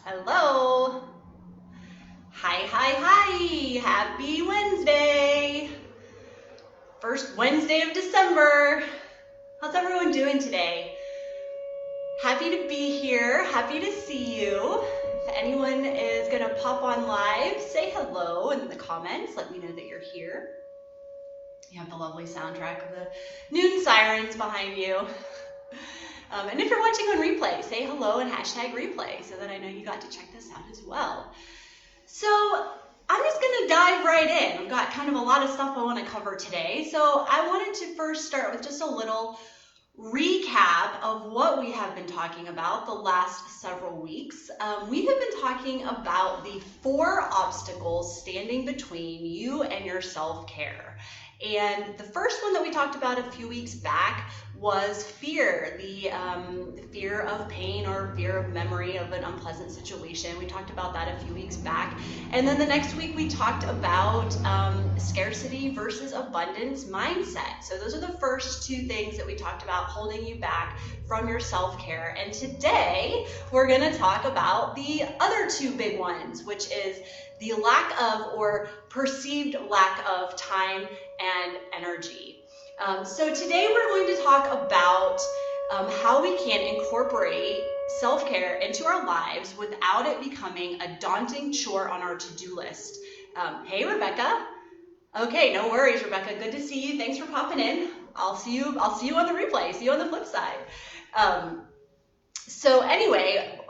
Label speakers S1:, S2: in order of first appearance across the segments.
S1: Hello. Hi. Happy Wednesday. First Wednesday of December. How's everyone doing today? Happy to be here. Happy to see you. If anyone is going to pop on live, say hello in the comments. Let me know that you're here. You have the lovely soundtrack of the noon sirens behind you. And if you're watching on replay, say hello and hashtag replay so that I know you got to check this out as well. So I'm just going to dive right in. We've got kind of a lot of stuff I want to cover today. So I wanted to first start with just a little recap of what we have been talking about the last several weeks. We have been talking about the 4 obstacles standing between you and your self-care. And the first one that we talked about a few weeks back was fear, the fear of pain or fear of memory of an unpleasant situation. We talked about that a few weeks back. And then the next week we talked about scarcity versus abundance mindset. So those are the first 2 things that we talked about holding you back from your self-care. And today we're going to talk about the other 2 big ones, which is the lack of or perceived lack of time and energy. So today we're going to talk about how we can incorporate self-care into our lives without it becoming a daunting chore on our to-do list. Hey, Rebecca. Okay, no worries, Rebecca. Good to see you. Thanks for popping in. I'll see you on the replay. See you on the flip side. So anyway,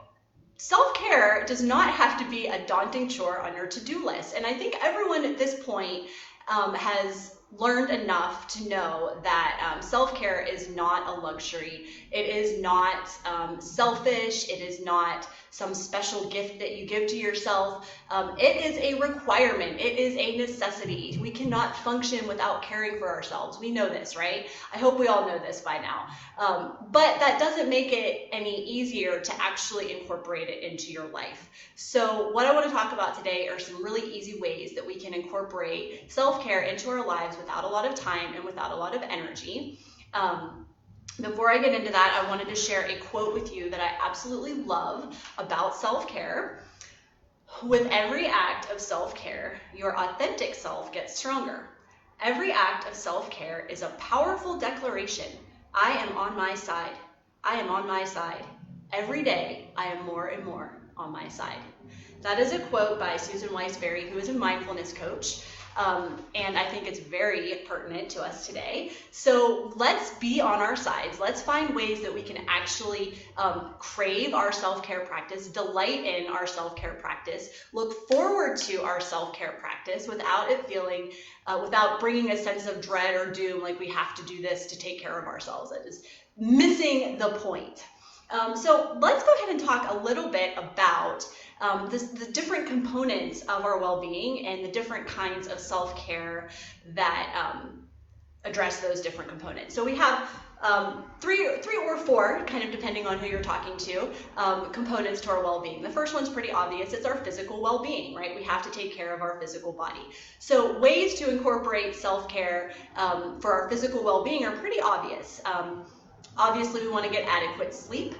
S1: self-care does not have to be a daunting chore on your to-do list. And I think everyone at this point has learned enough to know that self-care is not a luxury. It is not selfish. It is not some special gift that you give to yourself. It is a requirement. It is a necessity. We cannot function without caring for ourselves. We know this, right? I hope we all know this by now. But that doesn't make it any easier to actually incorporate it into your life. So what I want to talk about today are some really easy ways that we can incorporate self-care into our lives without a lot of time and without a lot of energy. Before I get into that, I wanted to share a quote with you that I absolutely love about self-care. With every act of self-care, your authentic self gets stronger. Every act of self-care is a powerful declaration. I am on my side. I am on my side. Every day, I am more and more on my side. That is a quote by Susan Weisberry, who is a mindfulness coach. And I think it's very pertinent to us today. So let's be on our sides. Let's find ways that we can actually crave our self-care practice, delight in our self-care practice, look forward to our self-care practice without it feeling, without bringing a sense of dread or doom, like we have to do this to take care of ourselves. It is missing the point. So let's go ahead and talk a little bit about the different components of our well-being and the different kinds of self-care that address those different components. So we have 3 or 4, kind of depending on who you're talking to, components to our well-being. The first one's pretty obvious. It's our physical well-being, right? We have to take care of our physical body. So ways to incorporate self-care for our physical well-being are pretty obvious. Obviously, we want to get adequate sleep.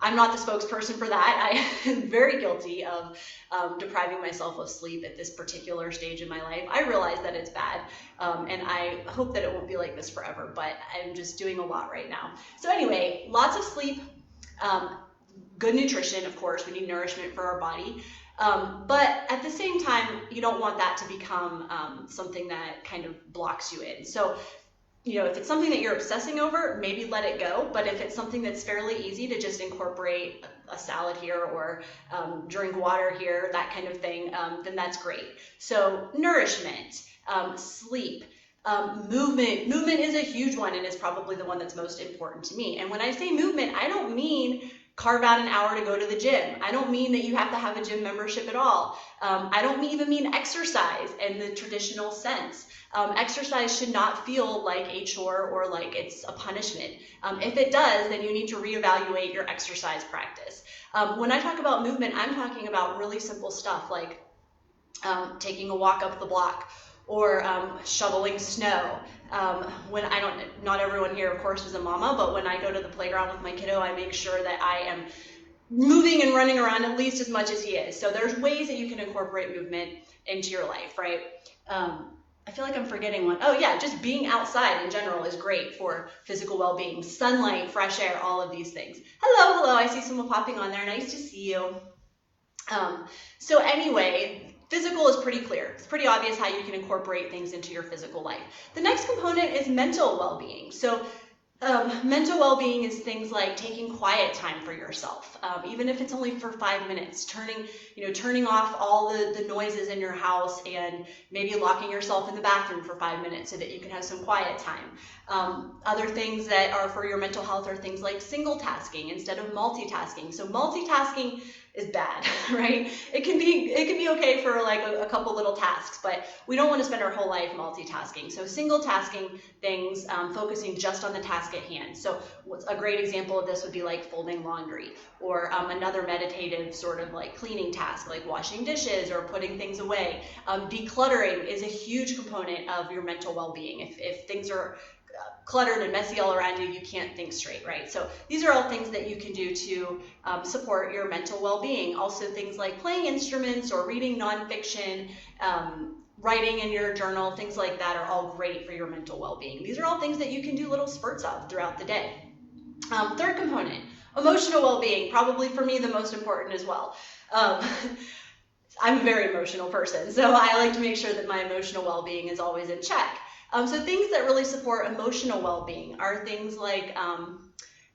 S1: I'm not the spokesperson for that. I am very guilty of depriving myself of sleep at this particular stage in my life. I realize that it's bad, and I hope that it won't be like this forever, but I'm just doing a lot right now. So anyway, lots of sleep, good nutrition, of course. We need nourishment for our body. But at the same time, you don't want that to become something that kind of blocks you in. So if it's something that you're obsessing over, maybe let it go. But if it's something that's fairly easy to just incorporate a salad here or drink water here, that kind of thing, then that's great. So nourishment, sleep, movement. Movement is a huge one and is probably the one that's most important to me. And when I say movement, I don't mean carve out an hour to go to the gym. I don't mean that you have to have a gym membership at all. I don't even mean exercise in the traditional sense. Exercise should not feel like a chore or like it's a punishment. If it does, then you need to reevaluate your exercise practice. When I talk about movement, I'm talking about really simple stuff like taking a walk up the block or shoveling snow. When not everyone here, of course, is a mama, but when I go to the playground with my kiddo, I make sure that I am moving and running around at least as much as he is. So there's ways that you can incorporate movement into your life, right? I feel like I'm forgetting one. Oh yeah, just being outside in general is great for physical well-being. Sunlight, fresh air, all of these things. Hello, I see someone popping on there. Nice to see you. So anyway, physical is pretty clear. It's pretty obvious how you can incorporate things into your physical life. The next component is mental well-being. So mental well-being is things like taking quiet time for yourself, even if it's only for 5 minutes, turning off all the noises in your house and maybe locking yourself in the bathroom for 5 minutes so that you can have some quiet time. Other things that are for your mental health are things like single tasking instead of multitasking. So multitasking is bad, right? It can be okay for like a couple little tasks, but we don't want to spend our whole life multitasking. So single tasking things, focusing just on the task at hand. So a great example of this would be like folding laundry, or another meditative sort of like cleaning task, like washing dishes or putting things away. Decluttering is a huge component of your mental well-being. If things are cluttered and messy all around you, you can't think straight, right? So these are all things that you can do to support your mental well-being. Also things like playing instruments or reading nonfiction, writing in your journal, things like that are all great for your mental well-being. These are all things that you can do little spurts of throughout the day. Third component, emotional well-being, probably for me the most important as well. I'm a very emotional person, so I like to make sure that my emotional well-being is always in check. So things that really support emotional well-being are things like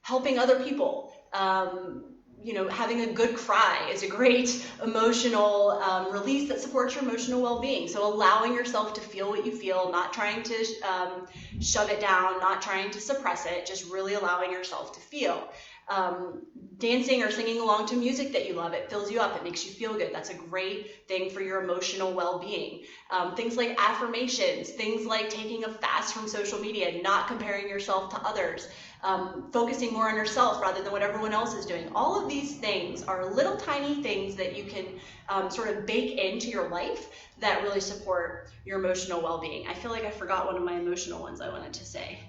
S1: helping other people. Having a good cry is a great emotional release that supports your emotional well-being. So allowing yourself to feel what you feel, not trying to shove it down, not trying to suppress it, just really allowing yourself to feel. Dancing or singing along to music that you love, it fills you up, it makes you feel good. That's a great thing for your emotional well-being. Things like affirmations, things like taking a fast from social media, not comparing yourself to others, focusing more on yourself rather than what everyone else is doing. All of these things are little tiny things that you can sort of bake into your life that really support your emotional well-being. I feel like I forgot one of my emotional ones I wanted to say.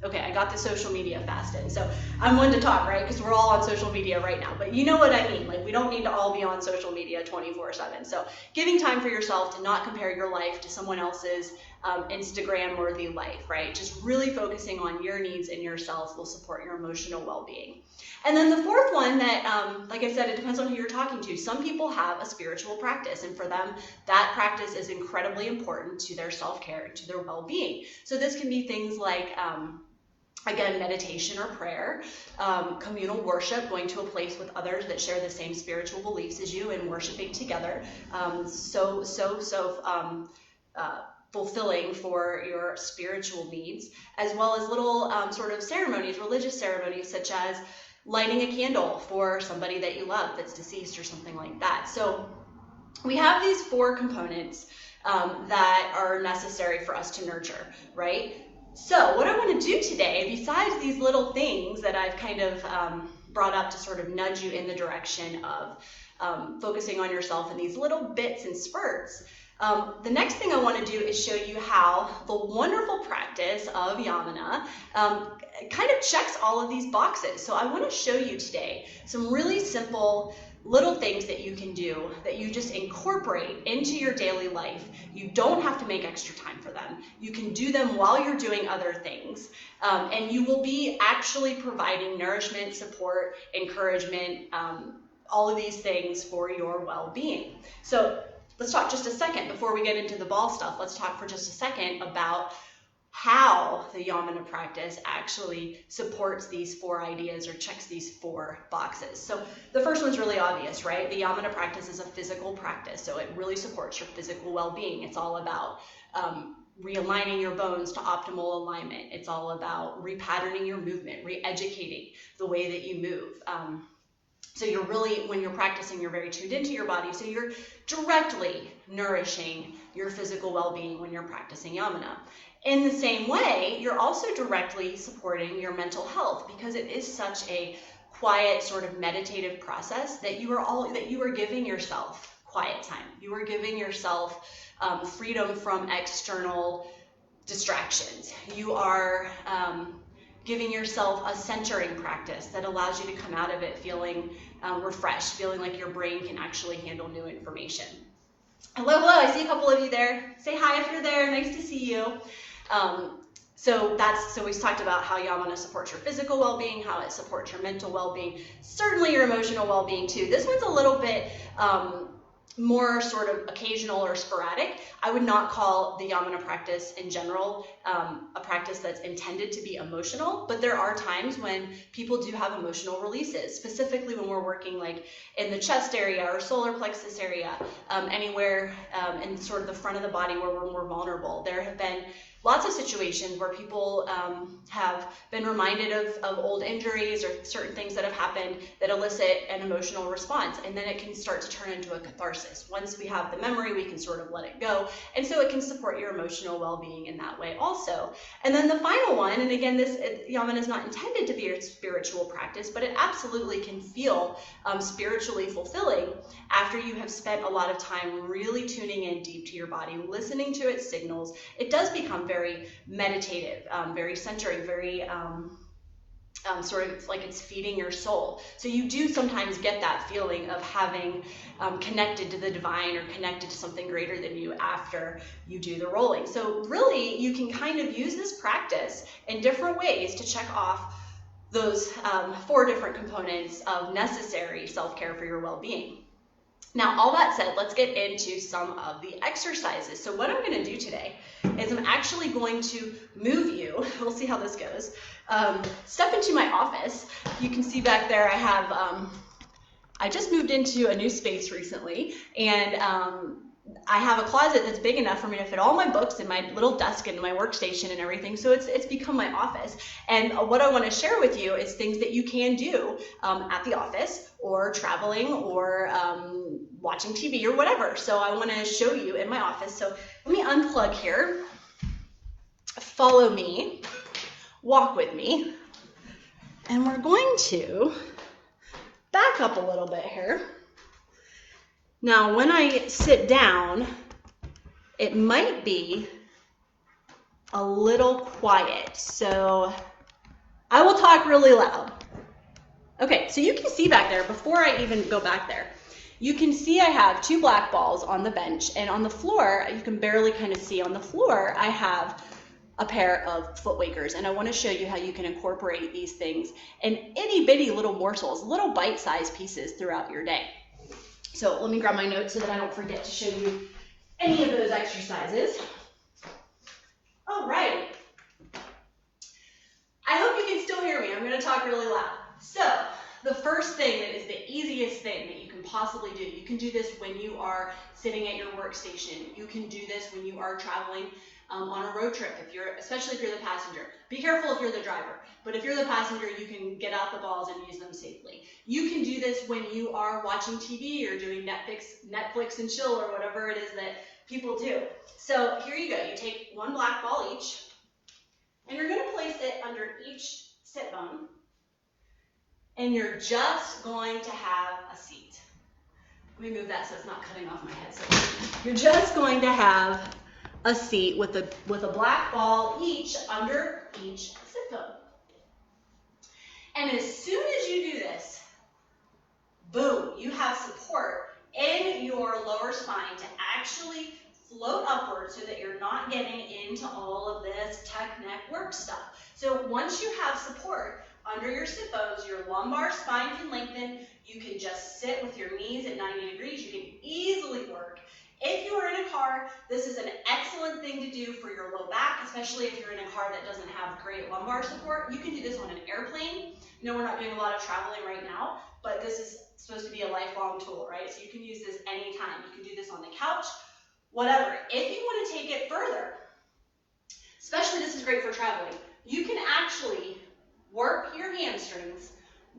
S1: Okay, I got the social media fast in. So I'm one to talk, right? Because we're all on social media right now. But you know what I mean. Like, we don't need to all be on social media 24/7. So giving time for yourself to not compare your life to someone else's Instagram-worthy life, right? Just really focusing on your needs and yourself will support your emotional well-being. And then the fourth one that, like I said, it depends on who you're talking to. Some people have a spiritual practice, and for them, that practice is incredibly important to their self-care and to their well-being. So this can be things like, again, meditation or prayer, communal worship, going to a place with others that share the same spiritual beliefs as you and worshiping together. Fulfilling for your spiritual needs, as well as little sort of ceremonies, religious ceremonies, such as lighting a candle for somebody that you love that's deceased or something like that. So we have these four components that are necessary for us to nurture, right? So what I want to do today, besides these little things that I've kind of brought up to sort of nudge you in the direction of focusing on yourself in these little bits and spurts, the next thing I want to do is show you how the wonderful practice of Yamana kind of checks all of these boxes. So I want to show you today some really simple little things that you can do that you just incorporate into your daily life. You don't have to make extra time for them. You can do them while you're doing other things, and you will be actually providing nourishment, support, encouragement, all of these things for your well-being. So let's talk just a second before we get into the ball stuff. Let's talk for just a second about how the Yamana practice actually supports these four ideas or checks these four boxes. So the first one's really obvious, right? The Yamana practice is a physical practice, so it really supports your physical well-being. It's all about realigning your bones to optimal alignment. It's all about repatterning your movement, re-educating the way that you move. So you're really, when you're practicing, you're very tuned into your body. So you're directly nourishing your physical well-being when you're practicing Yamana. In the same way, you're also directly supporting your mental health, because it is such a quiet sort of meditative process that you are giving yourself quiet time. You are giving yourself freedom from external distractions. You are giving yourself a centering practice that allows you to come out of it feeling refreshed, feeling like your brain can actually handle new information. Hello, I see a couple of you there. Say hi if you're there. Nice to see you. So we've talked about how Yamana supports your physical well-being, how it supports your mental well-being, certainly your emotional well-being too. This one's a little bit more sort of occasional or sporadic. I would not call the Yamana practice in general a practice that's intended to be emotional, but there are times when people do have emotional releases, specifically when we're working like in the chest area or solar plexus area, anywhere in sort of the front of the body where we're more vulnerable. There have been lots of situations where people have been reminded of old injuries or certain things that have happened that elicit an emotional response, and then it can start to turn into a catharsis. Once we have the memory, we can sort of let it go, and so it can support your emotional well-being in that way also. And then the final one, and again, this Yamana is not intended to be a spiritual practice, but it absolutely can feel spiritually fulfilling after you have spent a lot of time really tuning in deep to your body, listening to its signals. It does become very meditative, very centering, very sort of like it's feeding your soul. So you do sometimes get that feeling of having connected to the divine or connected to something greater than you after you do the rolling. So really, you can kind of use this practice in different ways to check off those 4 different components of necessary self-care for your well-being. Now, all that said, let's get into some of the exercises. So what I'm going to do today is I'm actually going to move you. We'll see how this goes. Step into my office. You can see back there I have, I just moved into a new space recently, and I have a closet that's big enough for me to fit all my books and my little desk and my workstation and everything. So it's become my office. And what I want to share with you is things that you can do at the office or traveling or watching TV or whatever. So I want to show you in my office. So let me unplug here. Follow me. Walk with me. And we're going to back up a little bit here. Now, when I sit down, it might be a little quiet, so I will talk really loud. Okay, so you can see back there, before I even go back there, you can see I have 2 black balls on the bench, and on the floor, you can barely kind of see on the floor, I have a pair of foot wakers, and I want to show you how you can incorporate these things in itty bitty little morsels, little bite-sized pieces throughout your day. So let me grab my notes so that I don't forget to show you any of those exercises. All right. I hope you can still hear me. I'm going to talk really loud. So the first thing that is the easiest thing that you can possibly do, you can do this when you are sitting at your workstation. You can do this when you are traveling on a road trip, especially if you're the passenger. Be careful if you're the driver, but if you're the passenger, you can get out the balls and use them safely. You can do this when you are watching TV or doing Netflix and chill or whatever it is that people do. So here you go. You take 1 black ball each, and you're going to place it under each sit bone, and you're just going to have a seat. Let me move that so it's not cutting off my head. So you're just going to have a seat with a black ball each under each sit bone. And as soon as you do this, boom, you have support in your lower spine to actually float upward so that you're not getting into all of this tech neck work stuff. So once you have support under your sit bones, your lumbar spine can lengthen. You can just sit with your knees at 90 degrees. You can easily work. If you are in a car, this is an excellent thing to do for your low back, especially if you're in a car that doesn't have great lumbar support. You can do this on an airplane. You know, we're not doing a lot of traveling right now, but this is supposed to be a lifelong tool, right? So you can use this anytime. You can do this on the couch, whatever. If you want to take it further, especially this is great for traveling, you can actually work your hamstrings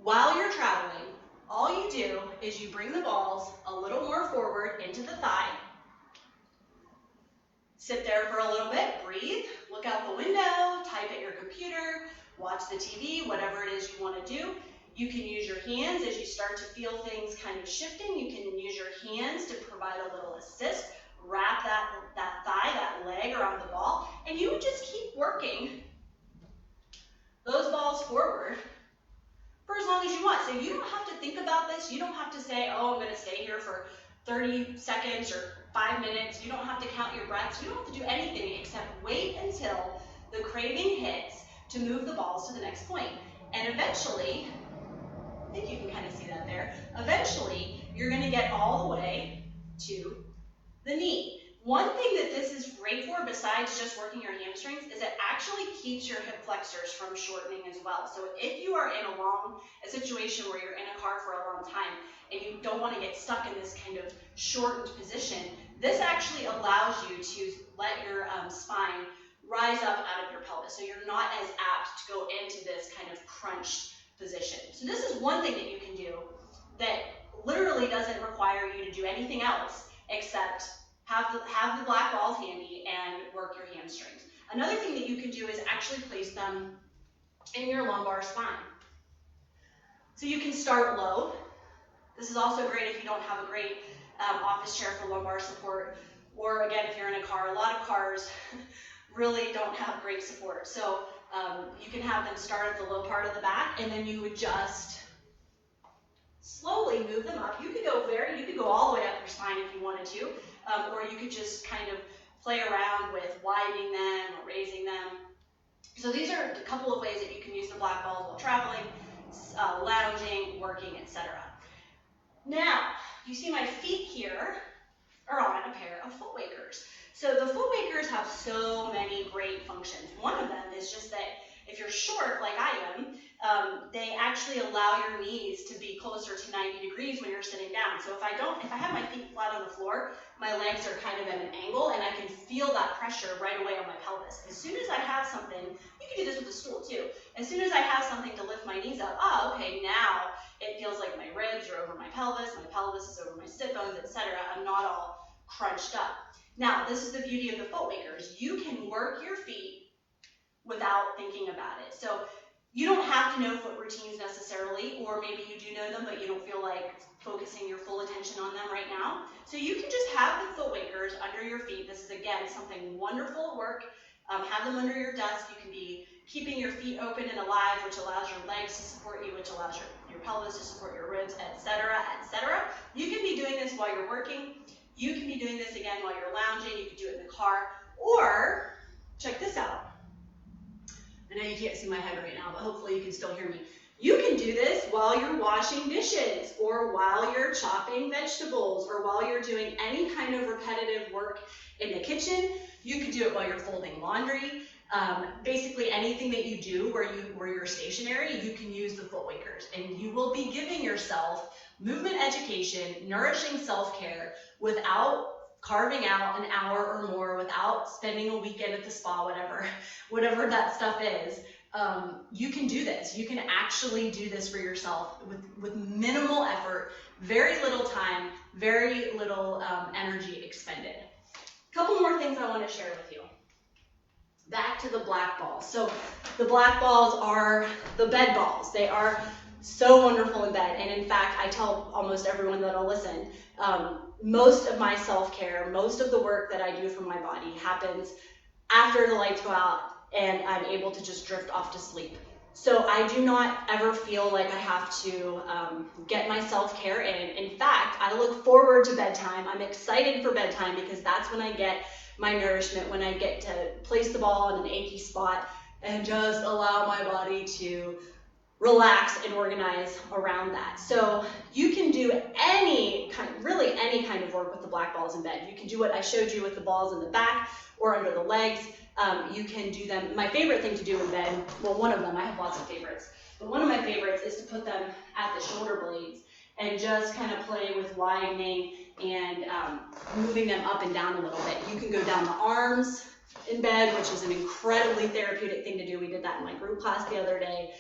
S1: while you're traveling. All you do is you bring the balls a little more forward into the thigh. Sit there for a little bit, breathe, look out the window, type at your computer, watch the TV, whatever it is you want to do. You can use your hands as you start to feel things kind of shifting. You can use your hands to provide a little assist. Wrap that thigh, that leg around the ball, and you would just keep working those balls forward for as long as you want. So you don't have to think about this. You don't have to say, oh, I'm going to stay here for 30 seconds or 5 minutes. You don't have to count your breaths. You don't have to do anything except wait until the craving hits to move the balls to the next point. And eventually, I think you can kind of see that there, eventually you're going to get all the way to the knee. One thing that this is great for, besides just working your hamstrings, is it actually keeps your hip flexors from shortening as well. So if you are in a situation where you're in a car for a long time and you don't want to get stuck in this kind of shortened position, this actually allows you to let your spine rise up out of your pelvis. So you're not as apt to go into this kind of crunched position. So this is one thing that you can do that literally doesn't require you to do anything else except have the black balls handy and work your hamstrings. Another thing that you can do is actually place them in your lumbar spine. So you can start low. This is also great if you don't have a great office chair for lumbar support, or again, if you're in a car. A lot of cars really don't have great support. So you can have them start at the low part of the back, and then you would just slowly move them up. You could go all the way up your spine if you wanted to, or you could just kind of play around with widening them or raising them. So these are a couple of ways that you can use the black balls while traveling, lounging, working, etc. Now, you see my feet here are on a pair of foot wakers. So the foot wakers have so many great functions. One of them is just that if you're short like I am, they actually allow your knees to be closer to 90 degrees when you're sitting down. So if I have my feet flat on the floor, my legs are kind of at an angle and I can feel that pressure right away on my pelvis. As soon as I have something, you can do this with a stool too. As soon as I have something to lift my knees up, okay, now it feels like my ribs are over my pelvis is over my sit bones, etc. I'm not all crunched up. Now, this is the beauty of the foot wakers. You can work your feet without thinking about it. So you don't have to know foot routines necessarily, or maybe you do know them, but you don't feel like focusing your full attention on them right now. So you can just have the foot wakers under your feet. This is, again, something wonderful at work. Have them under your desk. You can be keeping your feet open and alive, which allows your legs to support you, which allows your pelvis to support your ribs, etc., etc. You can be doing this while you're working. You can be doing this, again, while you're lounging. You can do it in the car. Or, check this out. I know you can't see my head right now, but hopefully you can still hear me. You can do this while you're washing dishes, or while you're chopping vegetables, or while you're doing any kind of repetitive work in the kitchen. You could do it while you're folding laundry. Basically anything that you do where you're stationary, you can use the foot wakers, and you will be giving yourself movement education, nourishing self-care without carving out an hour or more, without spending a weekend at the spa, whatever that stuff is. You can do this. You can actually do this for yourself with minimal effort, very little time, very little energy expended. A couple more things I want to share with you. Back to the black balls. So the black balls are the bed balls. They are so wonderful in bed. And in fact, I tell almost everyone that'll listen, most of my self-care, most of the work that I do for my body happens after the lights go out and I'm able to just drift off to sleep. So I do not ever feel like I have to get my self-care in. In fact, I look forward to bedtime. I'm excited for bedtime because that's when I get my nourishment, when I get to place the ball in an achy spot and just allow my body to relax and organize around that. So you can do any kind of work with the black balls in bed. You can do what I showed you with the balls in the back or under the legs. You can do them. My favorite thing to do in bed, well, one of them, I have lots of favorites, but one of my favorites is to put them at the shoulder blades and just kind of play with widening and moving them up and down a little bit. You can go down the arms in bed, which is an incredibly therapeutic thing to do. We did that in my group class the other day.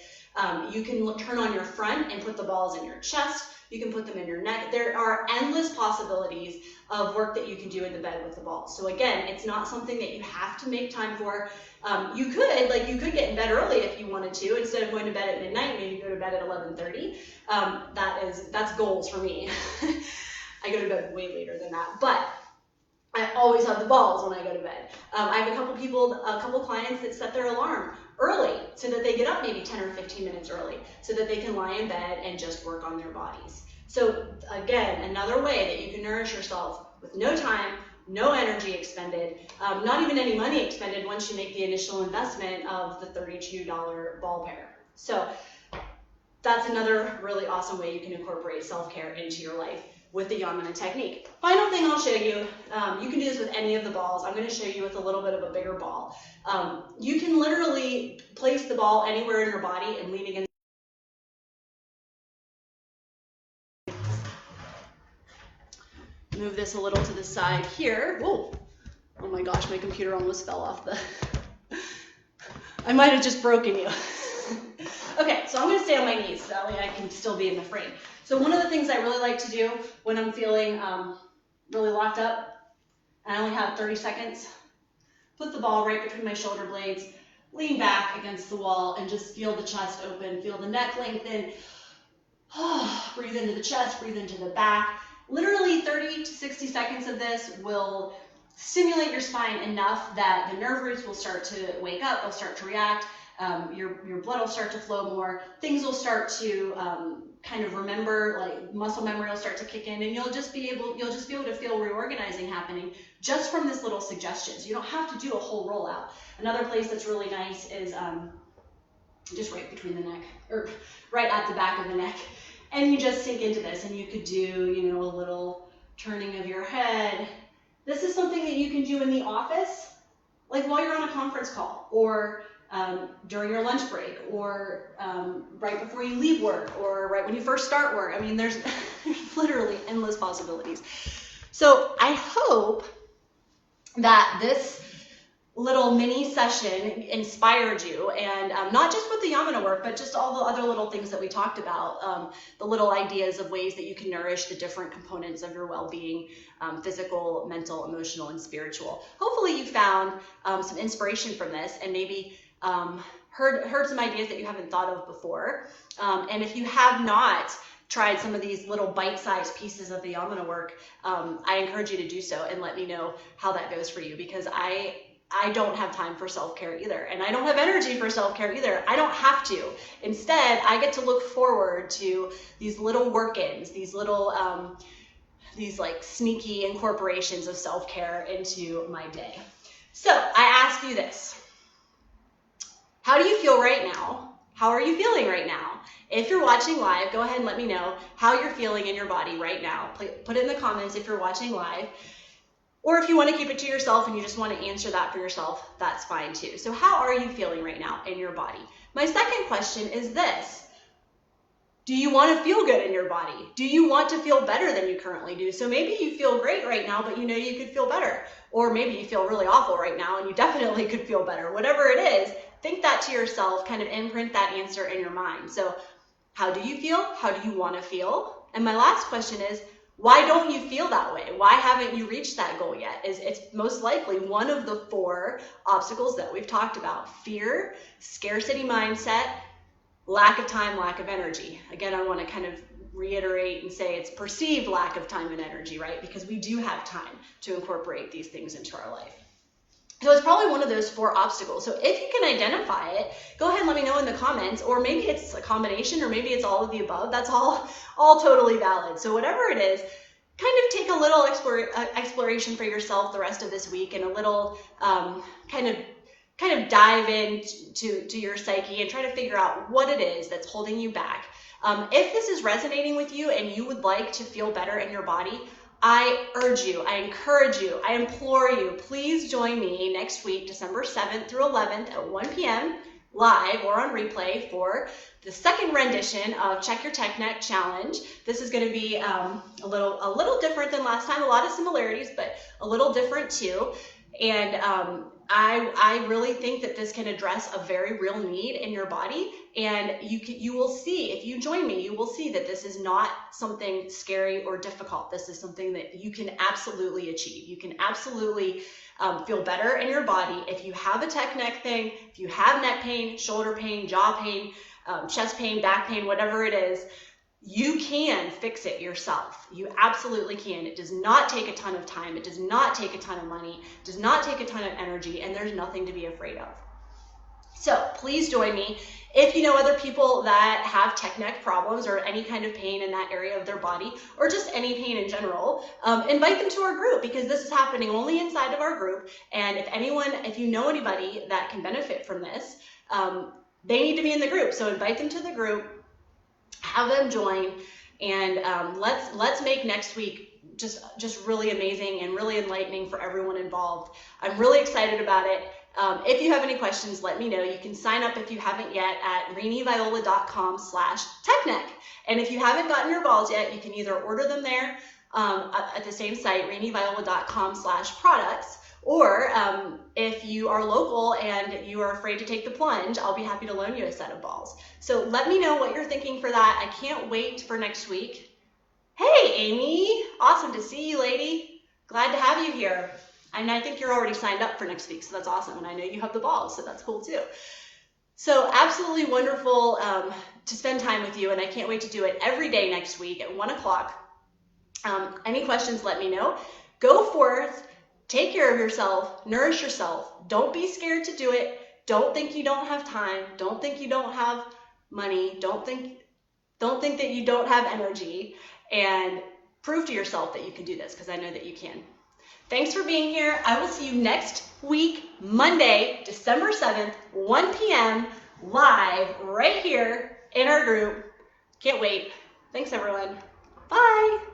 S1: You can turn on your front and put the balls in your chest. You can put them in your neck. There are endless possibilities of work that you can do in the bed with the balls. So again, it's not something that you have to make time for. You could get in bed early if you wanted to. Instead of going to bed at midnight, maybe go to bed at 11:30. That's goals for me. I go to bed way later than that, but I always have the balls when I go to bed. I have a couple clients that set their alarm early so that they get up maybe 10 or 15 minutes early so that they can lie in bed and just work on their bodies. So again, another way that you can nourish yourself with no time, no energy expended, not even any money expended once you make the initial investment of the $32 ball pair. So that's another really awesome way you can incorporate self-care into your life with the Yamuna technique. Final thing I'll show you, you can do this with any of the balls. I'm going to show you with a little bit of a bigger ball. You can literally place the ball anywhere in your body and lean against. Move this a little to the side here. Whoa. Oh my gosh, my computer almost fell off the... I might have just broken you. Okay, so I'm going to stay on my knees so that way I can still be in the frame. So one of the things I really like to do when I'm feeling really locked up, and I only have 30 seconds, put the ball right between my shoulder blades, lean back against the wall, and just feel the chest open, feel the neck lengthen. Breathe into the chest, breathe into the back. Literally 30 to 60 seconds of this will stimulate your spine enough that the nerve roots will start to wake up, they'll start to react, your blood will start to flow more, things will start to kind of remember, like muscle memory will start to kick in, and you'll just be able to feel reorganizing happening just from this little suggestions. You don't have to do a whole rollout. Another place that's really nice is just right between the neck, or right at the back of the neck. And you just sink into this, and you could do, you know, a little turning of your head. This is something that you can do in the office, like while you're on a conference call, or during your lunch break, or right before you leave work, or right when you first start work. I mean, there's literally endless possibilities. So I hope that this little mini session inspired you, and not just with the Yamuna work, but just all the other little things that we talked about, the little ideas of ways that you can nourish the different components of your well-being, physical, mental, emotional, and spiritual. Hopefully you found some inspiration from this, and maybe heard some ideas that you haven't thought of before. And if you have not tried some of these little bite-sized pieces of the Yamuna work, I encourage you to do so and let me know how that goes for you, because I don't have time for self-care either, and I don't have energy for self-care either. I don't have to. Instead, I get to look forward to these little work-ins, these little, these like sneaky incorporations of self-care into my day. So I ask you this: how do you feel right now? How are you feeling right now? If you're watching live, go ahead and let me know how you're feeling in your body right now. Put it in the comments if you're watching live. Or if you want to keep it to yourself and you just want to answer that for yourself, that's fine too. So how are you feeling right now in your body? My second question is this: do you want to feel good in your body? Do you want to feel better than you currently do? So maybe you feel great right now, but you know you could feel better. Or maybe you feel really awful right now and you definitely could feel better. Whatever it is, think that to yourself, kind of imprint that answer in your mind. So how do you feel? How do you want to feel? And my last question is, why don't you feel that way? Why haven't you reached that goal yet? It's most likely one of the 4 obstacles that we've talked about: fear, scarcity mindset, lack of time, lack of energy. Again, I want to kind of reiterate and say it's perceived lack of time and energy, right? Because we do have time to incorporate these things into our life. So it's probably one of those 4 obstacles. So if you can identify it, go ahead and let me know in the comments, or maybe it's a combination, or maybe it's all of the above. That's all totally valid. So whatever it is, kind of take a little exploration for yourself the rest of this week, and a little kind of dive into your psyche and try to figure out what it is that's holding you back. If this is resonating with you and you would like to feel better in your body, I urge you, I encourage you, I implore you, please join me next week, December 7th through 11th at 1 p.m. live or on replay for the second rendition of Check Your Tech Neck Challenge. This is going to be a little different than last time, a lot of similarities, but a little different too. And I really think that this can address a very real need in your body, and you will see, if you join me, you will see that this is not something scary or difficult. This is something that you can absolutely achieve. You can absolutely feel better in your body. If you have a tech neck thing, if you have neck pain, shoulder pain, jaw pain, chest pain, back pain, whatever it is, you can fix it yourself. You absolutely can. It does not take a ton of time. It does not take a ton of money. It does not take a ton of energy, and there's nothing to be afraid of. So please join me. If you know other people that have tech neck problems or any kind of pain in that area of their body, or just any pain in general, invite them to our group, because this is happening only inside of our group. And if you know anybody that can benefit from this, they need to be in the group. So invite them to the group, have them join, and let's make next week just really amazing and really enlightening for everyone involved. I'm really excited about it. If you have any questions, let me know. You can sign up if you haven't yet at RainieViola.com/techneck. And if you haven't gotten your balls yet, you can either order them there at the same site, RainieViola.com/products, or if you are local and you are afraid to take the plunge, I'll be happy to loan you a set of balls. So let me know what you're thinking for that. I can't wait for next week. Hey, Amy, awesome to see you, lady. Glad to have you here. And I think you're already signed up for next week, so that's awesome. And I know you have the balls, so that's cool too. So absolutely wonderful to spend time with you, and I can't wait to do it every day next week at 1 o'clock. Any questions, let me know. Go forth, take care of yourself, nourish yourself. Don't be scared to do it. Don't think you don't have time. Don't think you don't have money. Don't think that you don't have energy, and prove to yourself that you can do this, because I know that you can. Thanks for being here. I will see you next week, Monday, December 7th, 1 p.m., live right here in our group. Can't wait. Thanks, everyone. Bye.